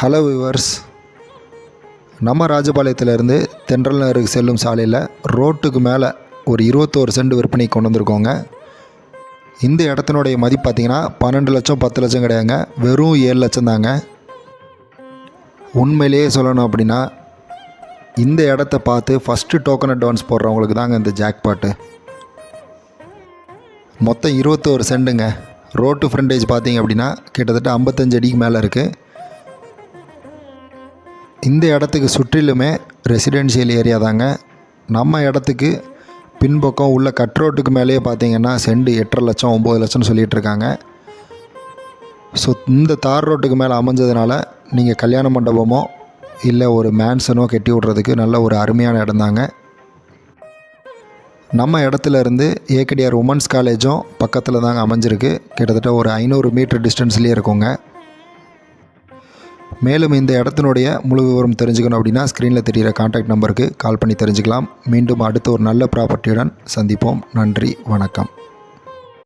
Hello viewers, நம்ம ராஜபாளையத்திலேருந்து தென்றல் நகருக்கு செல்லும் சாலையில் ரோட்டுக்கு மேலே ஒரு 21 சென்ட் விற்பனைக்கு கொண்டு வந்திருக்கோங்க. இந்த இடத்தினுடைய மதிப்பு பார்த்திங்கன்னா 12 லட்சம் 10 லட்சம் கிடையாதுங்க, வெறும் 7 லட்சம் தாங்க. உண்மையிலேயே சொல்லணும் அப்படின்னா இந்த இடத்த பார்த்து ஃபஸ்ட்டு டோக்கன் அட்வான்ஸ் போடுறவங்களுக்கு தாங்க இந்த ஜாக்பாட்டு. மொத்தம் 21 சென்ட்டுங்க. ரோட்டு ஃப்ரண்டேஜ் பார்த்திங்க அப்படின்னா கிட்டத்தட்ட 55 அடிக்கு மேலே இருக்குது. இந்த இடத்துக்கு சுற்றிலுமே ரெசிடென்ஷியல் ஏரியா தாங்க. நம்ம இடத்துக்கு பின்பக்கம் உள்ள கட் ரோட்டுக்கு மேலேயே பார்த்திங்கன்னா சென்ட் 8.5 லட்சம் 9 லட்சம்னு சொல்லிகிட்டு இருக்காங்க. ஸோ இந்த தார் ரோட்டுக்கு மேலே அமைஞ்சதுனால நீங்கள் கல்யாண மண்டபமோ இல்லை ஒரு மேன்சனோ கட்டி விட்றதுக்கு நல்ல ஒரு அருமையான இடம் தாங்க. நம்ம இடத்துல இருந்து ஏகடிஆர் உமன்ஸ் காலேஜும் பக்கத்தில் தாங்க அமைஞ்சிருக்கு. கிட்டத்தட்ட ஒரு 500 மீட்டர் டிஸ்டன்ஸ்லேயே இருக்குங்க. மேலும் இந்த இடத்தினுடைய முழு விவரம் தெரிஞ்சுக்கணும் அப்படின்னா ஸ்க்ரீனில் தெரிகிற கான்டாக்ட் நம்பருக்கு கால் பண்ணி தெரிஞ்சுக்கலாம். மீண்டும் அடுத்த ஒரு நல்ல ப்ராப்பர்ட்டியுடன் சந்திப்போம். நன்றி, வணக்கம்.